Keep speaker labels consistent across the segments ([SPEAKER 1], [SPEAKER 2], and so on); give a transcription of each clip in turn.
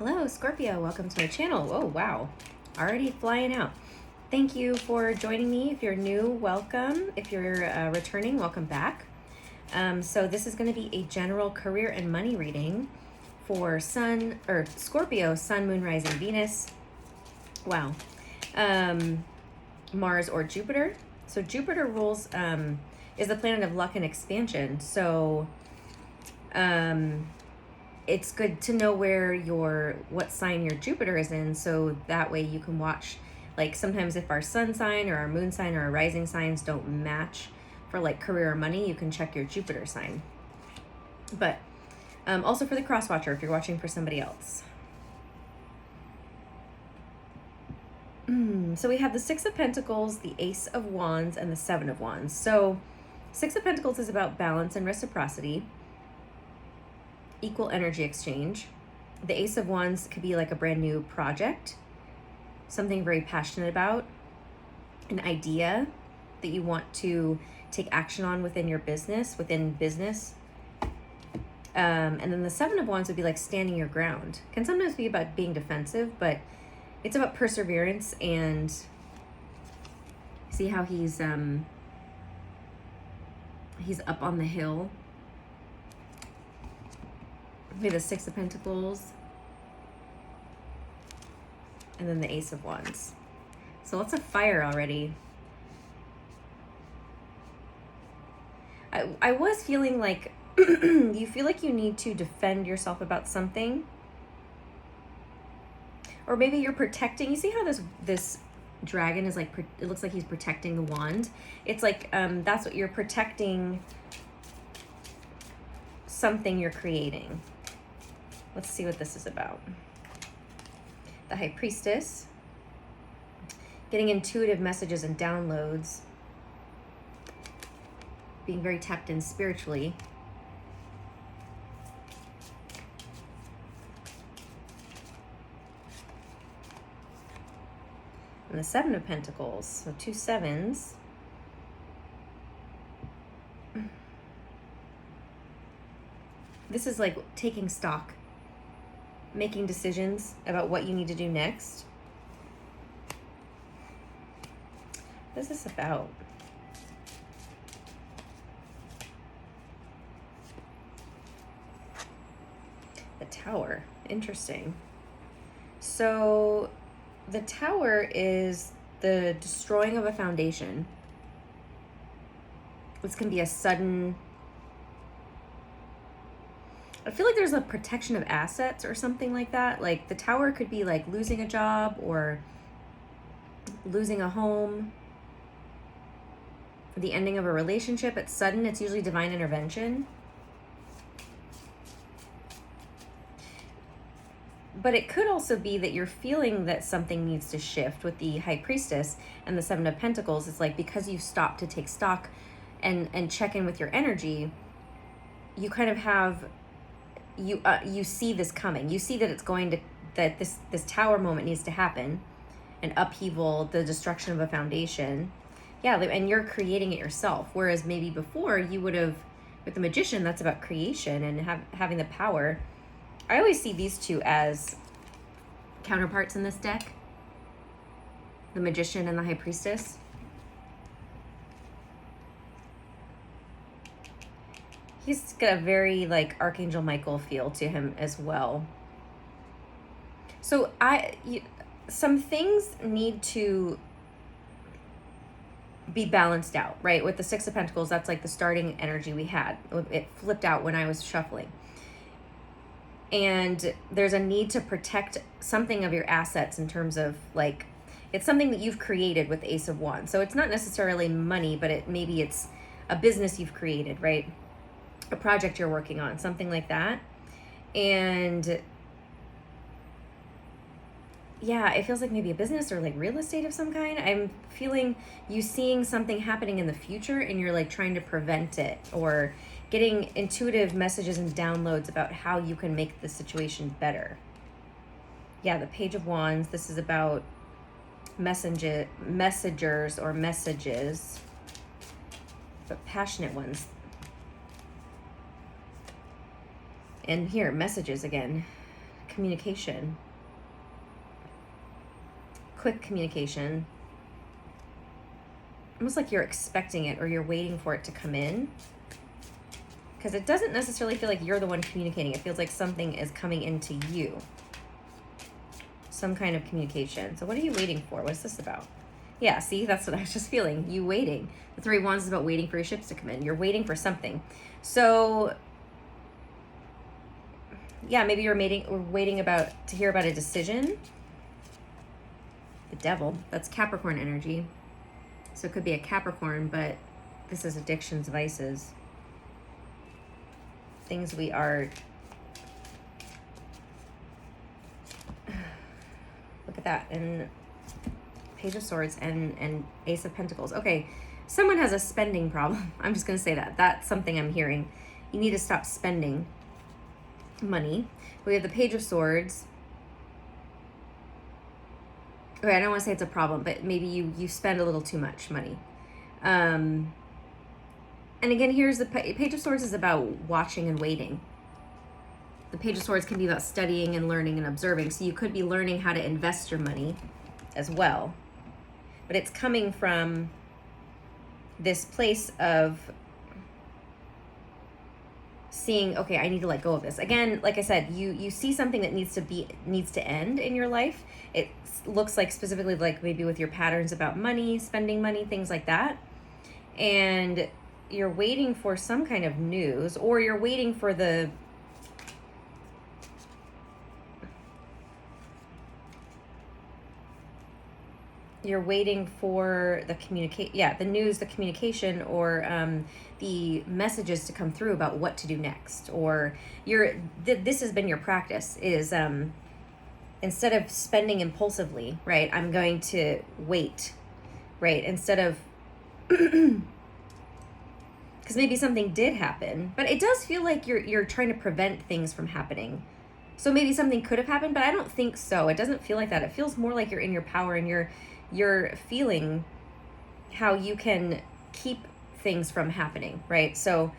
[SPEAKER 1] Hello, Scorpio. Welcome to my channel. Oh, wow. Already flying out. Thank you for joining me. If you're new, welcome. If you're returning, welcome back. So this is going to be a general career and money reading for Scorpio, Sun, Moon, Rising, Venus. Wow. Mars or Jupiter. So Jupiter rules is the planet of luck and expansion. So it's good to know what sign your Jupiter is in, so that way you can watch, like sometimes if our sun sign or our moon sign or our rising signs don't match for like career or money, you can check your Jupiter sign. But also for the cross watcher, if you're watching for somebody else. So we have the Six of Pentacles, the Ace of Wands, and the Seven of Wands. So Six of Pentacles is about balance and reciprocity, equal energy exchange. The Ace of Wands could be like a brand new project, something very passionate about, an idea that you want to take action on within your business, and then the Seven of Wands would be like standing your ground. Can sometimes be about being defensive, but it's about perseverance. And see how he's up on the hill. We have the Six of Pentacles and then the Ace of Wands. So lots of fire already. I was feeling like you feel like you need to defend yourself about something, or maybe you're protecting. You see how this dragon is like, it looks like he's protecting the wand. It's like that's what you're protecting, something you're creating. Let's see what this is about. The High Priestess, getting intuitive messages and downloads, being very tapped in spiritually. And the Seven of Pentacles, so two sevens. This is like taking stock, making decisions about what you need to do next. What is this about? The Tower. Interesting. So the Tower is the destroying of a foundation. This can be a sudden... I feel like there's a protection of assets or something like that. Like the Tower could be like losing a job or losing a home, the ending of a relationship. It's sudden. It's usually divine intervention. But it could also be that you're feeling that something needs to shift with the High Priestess and the Seven of Pentacles. It's like because you stop to take stock and check in with your energy, you kind of have... you see this coming. You see that it's going to, that this Tower moment needs to happen, an upheaval, the destruction of a foundation. Yeah, and you're creating it yourself. Whereas maybe before you would have, with the Magician, that's about creation and having the power. I always see these two as counterparts in this deck, the Magician and the High Priestess. He's got a very like Archangel Michael feel to him as well. So some things need to be balanced out, right? With the Six of Pentacles, that's like the starting energy we had. It flipped out when I was shuffling. And there's a need to protect something of your assets in terms of like, it's something that you've created with the Ace of Wands. So it's not necessarily money, but maybe it's a business you've created, right? A project you're working on, something like that. And yeah, it feels like maybe a business or like real estate of some kind. I'm feeling you seeing something happening in the future and you're like trying to prevent it, or getting intuitive messages and downloads about how you can make the situation better. Yeah, the Page of Wands, this is about messengers or messages, but passionate ones. And here, messages again. communication. Quick communication. Almost like you're expecting it or you're waiting for it to come in. Because it doesn't necessarily feel like you're the one communicating. It feels like something is coming into you. Some kind of communication. So what are you waiting for? What's this about? Yeah, see, that's what I was just feeling. You waiting. The Three of Wands is about waiting for your ships to come in. You're waiting for something. So, yeah, maybe you're waiting to hear about a decision. The Devil. That's Capricorn energy. So it could be a Capricorn, but this is addictions, vices. Things we are... Look at that. And Page of Swords and Ace of Pentacles. Okay, someone has a spending problem. I'm just going to say that. That's something I'm hearing. You need to stop spending money. We have the Page of Swords. Okay, I don't want to say it's a problem, but maybe you spend a little too much money. And again, here's the Page of Swords is about watching and waiting. The Page of Swords can be about studying and learning and observing. So you could be learning how to invest your money as well. But it's coming from this place of seeing, okay, I need to let go of this. Again, like I said, you see something that needs to end in your life. It looks like specifically like maybe with your patterns about money, spending money, things like that. And you're waiting for some kind of news, or you're waiting for the the news, the communication, or the messages to come through about what to do next. Or this has been your practice is instead of spending impulsively, right? I'm going to wait, right? Instead of because maybe something did happen, but it does feel like you're trying to prevent things from happening. So maybe something could have happened, but I don't think so. It doesn't feel like that. It feels more like you're in your power and you're feeling how you can keep things from happening, right? So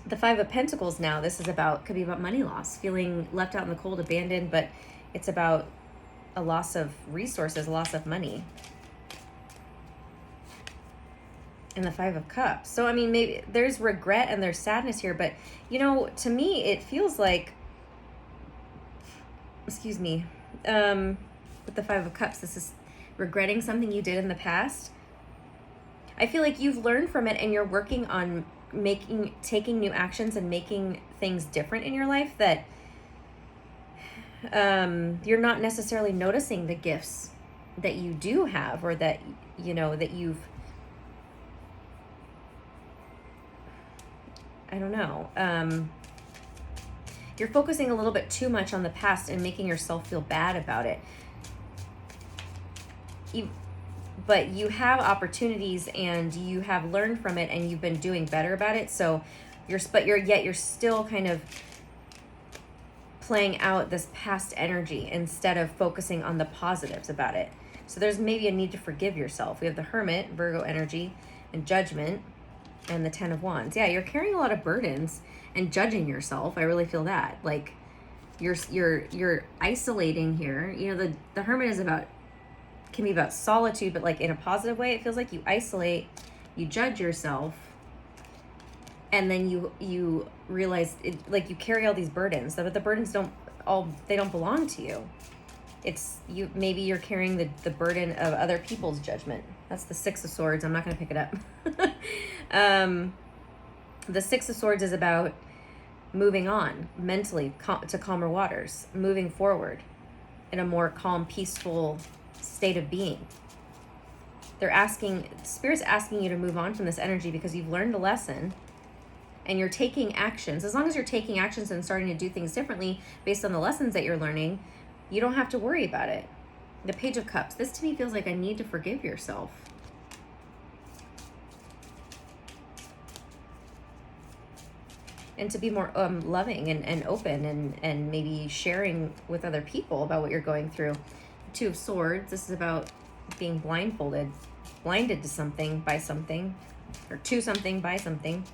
[SPEAKER 1] the Five of Pentacles now, this is could be about money loss, feeling left out in the cold, abandoned, but it's about a loss of resources, a loss of money. And the Five of Cups. So, I mean, maybe there's regret and there's sadness here, but, to me, it feels like, excuse me, with the Five of Cups, this is regretting something you did in the past. I feel like you've learned from it and you're working on taking new actions and making things different in your life that you're not necessarily noticing the gifts that you do have, or that, that you've, I don't know. You're focusing a little bit too much on the past and making yourself feel bad about it. But you have opportunities and you have learned from it and you've been doing better about it. So you're still kind of playing out this past energy instead of focusing on the positives about it. So there's maybe a need to forgive yourself. We have the Hermit, Virgo energy, and Judgment, and the Ten of Wands. Yeah, you're carrying a lot of burdens and judging yourself. I really feel that. Like you're isolating here. The Hermit can be about solitude, but like in a positive way. It feels like you isolate, you judge yourself, and then you realize like you carry all these burdens, but the burdens don't belong to you. It's maybe you're carrying the burden of other people's judgment. That's the Six of Swords. I'm not going to pick it up. The Six of Swords is about moving on mentally to calmer waters, moving forward in a more calm, peaceful state of being. Spirit's asking you to move on from this energy because you've learned a lesson and you're taking actions. As long as you're taking actions and starting to do things differently based on the lessons that you're learning, you don't have to worry about it. The Page of Cups. This to me feels like a need to forgive yourself. And to be more loving and open and maybe sharing with other people about what you're going through. Two of Swords. This is about being blinded to something by something, or to something by something.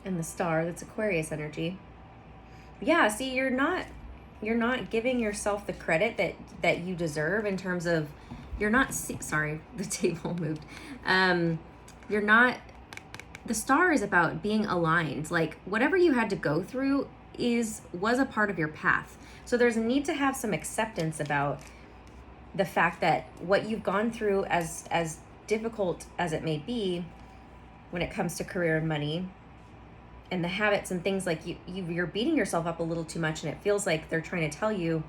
[SPEAKER 1] And the star, that's Aquarius energy. Yeah, see, you're not giving yourself the credit that you deserve in terms of you're not sorry, the table moved. You're not, the star is about being aligned. Like whatever you had to go through was a part of your path. So there's a need to have some acceptance about the fact that what you've gone through, as difficult as it may be when it comes to career and money and the habits and things, like you're beating yourself up a little too much, and it feels like they're trying to tell you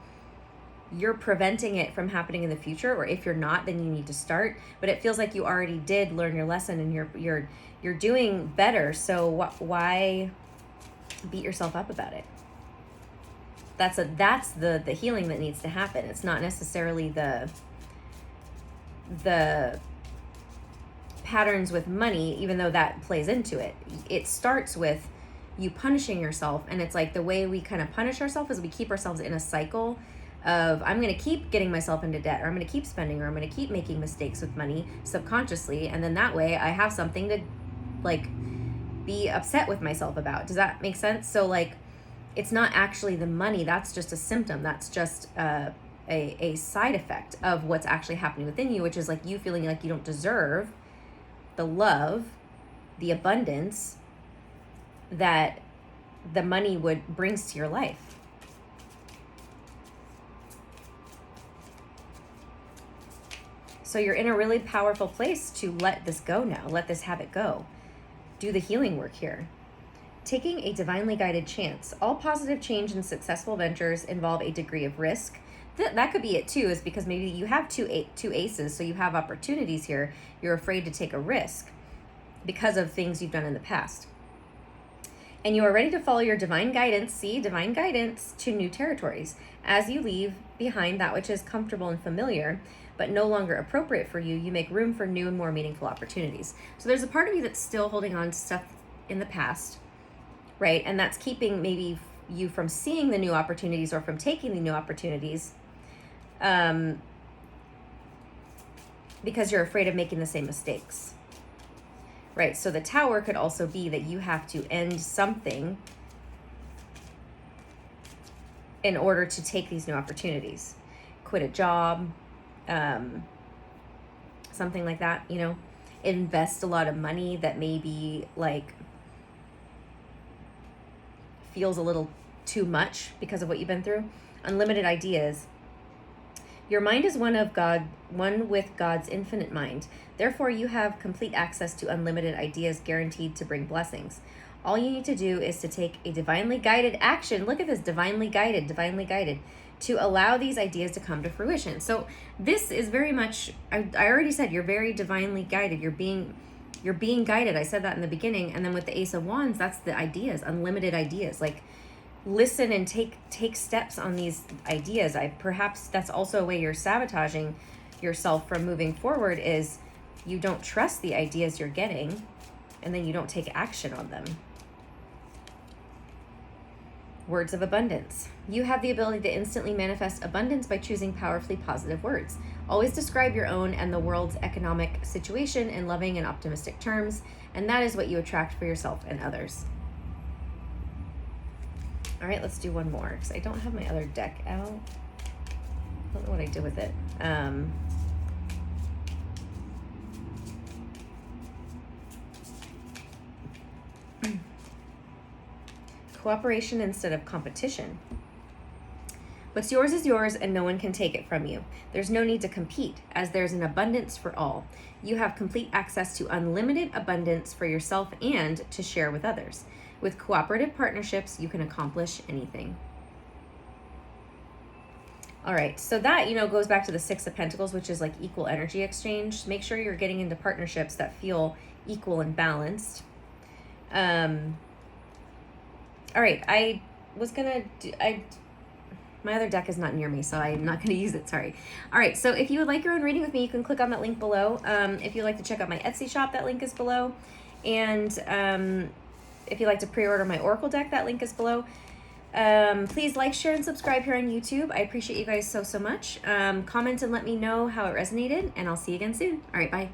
[SPEAKER 1] you're preventing it from happening in the future, or if you're not, then you need to start. But it feels like you already did learn your lesson and you're doing better. So why beat yourself up about it? That's the healing that needs to happen. It's not necessarily the patterns with money, even though that plays into it. It starts with you punishing yourself, and it's like the way we kind of punish ourselves is we keep ourselves in a cycle of I'm going to keep getting myself into debt, or I'm going to keep spending, or I'm going to keep making mistakes with money subconsciously, and then that way I have something to like be upset with myself about. Does that make sense? So like it's not actually the money, that's just a symptom, that's just a side effect of what's actually happening within you, which is like you feeling like you don't deserve the love, the abundance that the money brings to your life. So you're in a really powerful place to let this go now. Let this habit go. Do the healing work here. Taking a divinely guided chance. All positive change and successful ventures involve a degree of risk. That could be it too, is because maybe you have two aces, so you have opportunities here. You're afraid to take a risk because of things you've done in the past. And you are ready to follow your divine guidance, divine guidance, to new territories. As you leave behind that which is comfortable and familiar, but no longer appropriate for you, you make room for new and more meaningful opportunities. So there's a part of you that's still holding on to stuff in the past, right? And that's keeping maybe you from seeing the new opportunities or from taking the new opportunities because you're afraid of making the same mistakes. Right, so the Tower could also be that you have to end something in order to take these new opportunities. Quit a job, something like that, invest a lot of money that maybe like feels a little too much because of what you've been through. Unlimited ideas. Your mind is one with God's infinite mind. Therefore, you have complete access to unlimited ideas guaranteed to bring blessings. All you need to do is to take a divinely guided action. Look at this, divinely guided, to allow these ideas to come to fruition. So this is very much, I already said, you're very divinely guided. You're being guided. I said that in the beginning. And then with the Ace of Wands, that's the ideas, unlimited ideas. Like, listen and take steps on these ideas. Perhaps that's also a way you're sabotaging yourself from moving forward, is you don't trust the ideas you're getting, and then you don't take action on them. Words of abundance. You have the ability to instantly manifest abundance by choosing powerfully positive words. Always describe your own and the world's economic situation in loving and optimistic terms, and that is what you attract for yourself and others. All right, let's do one more, because I don't have my other deck out. I don't know what I did with it. Cooperation instead of competition. What's yours is yours, and no one can take it from you. There's no need to compete, as there's an abundance for all. You have complete access to unlimited abundance for yourself and to share with others. With cooperative partnerships, you can accomplish anything. All right, so that, goes back to the Six of Pentacles, which is like equal energy exchange. Make sure you're getting into partnerships that feel equal and balanced. All right, my other deck is not near me, so I'm not going to use it, sorry. All right, so if you would like your own reading with me, you can click on that link below. If you'd like to check out my Etsy shop, that link is below. And if you'd like to pre-order my Oracle deck, that link is below. Please like, share, and subscribe here on YouTube. I appreciate you guys so much. Comment and let me know how it resonated, and I'll see you again soon. All right, bye.